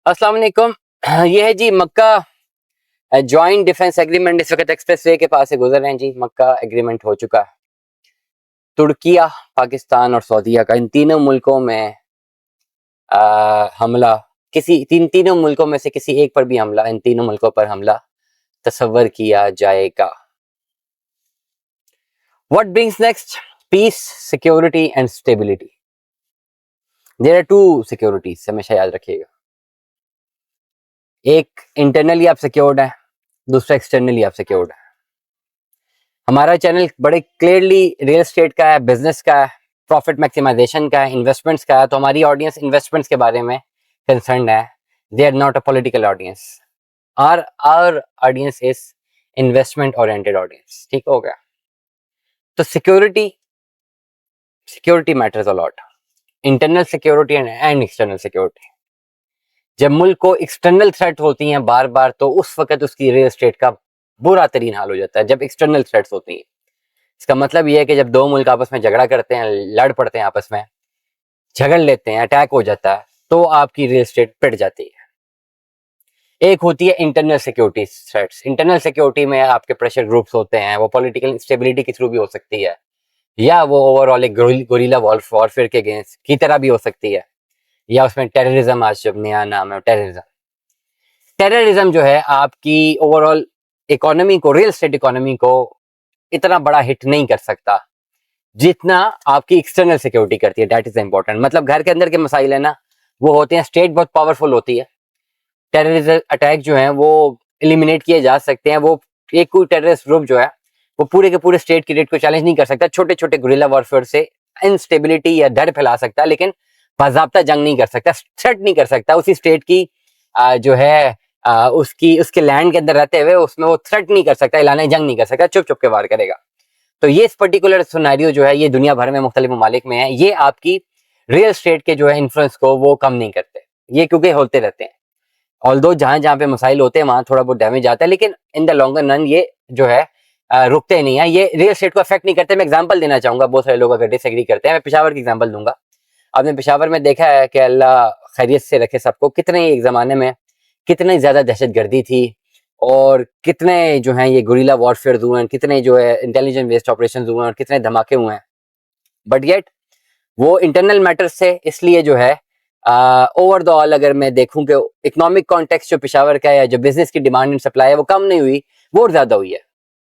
अस्सलाम वालेकुम। ये है जी मक्का जॉइंट डिफेंस एग्रीमेंट इस वक्त एक्सप्रेस वे के पास से गुजर रहे हैं जी। मक्का एग्रीमेंट हो चुका है। तुर्किया, पाकिस्तान और सऊदीया का, इन तीनों मुल्कों में हमला, तीनों मुल्कों में से किसी एक पर भी हमला, इन तीनों मुल्कों पर हमला तसव्वुर किया जाएगा। What brings next? Peace, security and stability. There are two securities, हमेशा याद रखिएगा। एक इंटरनली आप सिक्योर्ड है, दूसरा एक्सटर्नली आप सिक्योर्ड है। हमारा चैनल बड़े क्लियरली रियल एस्टेट का है, बिजनेस का है, प्रॉफिट मैक्सिमाइजेशन का है, इन्वेस्टमेंट्स का है। तो हमारी ऑडियंस इन्वेस्टमेंट्स के बारे में कंसर्न है। They are not a political audience. Our audience is investment oriented audience. ठीक हो गया? तो security matters a lot. Internal security and external security. जब मुल्क को एक्सटर्नल थ्रेट होती हैं बार बार, तो उस वक्त उसकी रियल एस्टेट का बुरा तरीन हाल हो जाता है। जब एक्सटर्नल थ्रेट्स होती हैं, इसका मतलब यह है कि जब दो मुल्क आपस में झगड़ा करते हैं, लड़ पड़ते हैं, आपस में झगड़ लेते हैं, अटैक हो जाता है, तो आपकी रियल एस्टेट पिट जाती है। एक होती है internal security threats. Internal security में आपके प्रेशर ग्रुप्स होते हैं, वो पॉलिटिकल इंस्टेबिलिटी के थ्रू भी हो सकती है, या वो ओवरऑल एक गोरिल्ला वॉरफेयर के अगेंस्ट की तरह भी हो सकती है, या उसमें टेररिज्म, आज जब नया नाम है टेररिज्म। टेररिज्म जो है आपकी ओवरऑल इकोनॉमी को, रियल एस्टेट इकोनॉमी को इतना बड़ा हिट नहीं कर सकता जितना आपकी एक्सटर्नल सिक्योरिटी करती है। That is important. मतलब घर के अंदर के मसाइल है ना, वो होते हैं, स्टेट बहुत पावरफुल होती है, टेररिज्म अटैक जो है वो एलिमिनेट किए जा सकते हैं। वो एक कोई टेररिस्ट ग्रुप जो है वो पूरे के पूरे स्टेट की रेट को चैलेंज नहीं कर सकता, छोटे छोटे गुरिल्ला वॉरफेयर से इनस्टेबिलिटी या डर फैला सकता है, लेकिन बाज़ाब्ता जंग नहीं कर सकता, थ्रेट नहीं कर सकता उसी स्टेट की जो है उसके लैंड के अंदर रहते हुए उसमें वो थ्रेट नहीं कर सकता, ऐलान जंग नहीं कर सकता, चुप चुप के वार करेगा। तो ये इस पर्टिकुलर सिनेरियो जो है ये दुनिया भर में मुख्तलिफ ममालिक में है। ये आपकी रियल स्टेट के जो है इन्फ्लुएंस को वो कम नहीं करते, ये क्योंकि होते रहते हैं। ऑल्दो जहां जहां पे मसाइल होते हैं वहां थोड़ा बहुत डैमेज आता है, लेकिन इन द लॉन्गर रन ये जो है रुकते नहीं है, ये रियल स्टेट को अफेक्ट नहीं करते। मैं एग्जांपल देना चाहूंगा, बहुत सारे लोग अगर डिसएग्री करते हैं, मैं पेशावर की एग्जांपल दूंगा। आपने पेशावर में देखा है कि अल्लाह खैरियत से रखे सबको, कितने एक जमाने में कितनी ज्यादा दहशतगर्दी थी, और कितने जो हैं ये गुरिल्ला वॉरफेयर हुए हैं, कितने जो है इंटेलिजेंस बेस्ड ऑपरेशन हुए हैं, और कितने धमाके हुए हैं। बट येट वो इंटरनल मैटर्स से, इसलिए जो है ओवर द ऑल अगर मैं देखूं कि इकोनॉमिक कॉन्टेक्स्ट जो पेशावर का है, जो बिजनेस की डिमांड एंड सप्लाई है, वो कम नहीं हुई, वो और ज्यादा हुई है।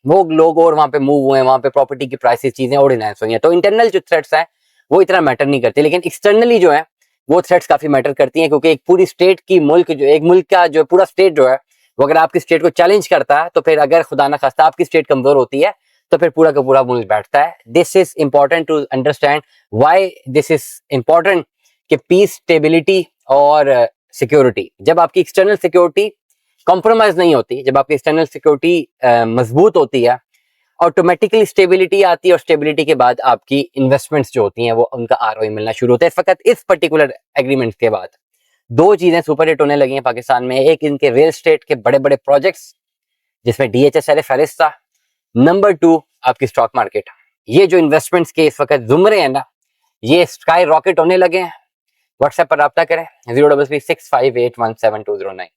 वो लोग और वहां पे मूव हुए हैं, वहां पे प्रॉपर्टी की प्राइसेस, चीजें और इनहेंस हुई हैं। तो इंटरनल जो थ्रेट्स हैं वो इतना मैटर नहीं करते, लेकिन एक्सटर्नली जो है वो थ्रेट्स काफी मैटर करती हैं, क्योंकि एक पूरी स्टेट की एक मुल्क का जो पूरा स्टेट जो है वो अगर आपकी स्टेट को चैलेंज करता है, तो फिर अगर खुदा ना खास्ता आपकी स्टेट कमजोर होती है, तो फिर पूरा का पूरा मुल्क बैठता है। This is important to understand why this is important कि पीस, स्टेबिलिटी और सिक्योरिटी, जब आपकी एक्सटर्नल सिक्योरिटी कॉम्प्रोमाइज नहीं होती, जब आपकी एक्सटर्नल सिक्योरिटी मजबूत होती है, ऑटोमेटिकली स्टेबिलिटी आती है, और स्टेबिलिटी के बाद आपकी इन्वेस्टमेंट्स जो होती हैं वो उनका आरओआई मिलना शुरू होता है। फकत इस पर्टिकुलर एग्रीमेंट के बाद दो चीजें सुपर हिट होने लगी हैं पाकिस्तान में। एक, इनके रियल एस्टेट के बड़े बड़े प्रोजेक्ट्स जिसमें डीएचएसएल फहरिस्त था। नंबर टू, आपकी स्टॉक मार्केट। ये जो इन्वेस्टमेंट्स के इस वक्त जुमरे हैं ना, ये स्काई रॉकेट होने लगे हैं। व्हाट्सएप पर रब्ता करें 03365817209।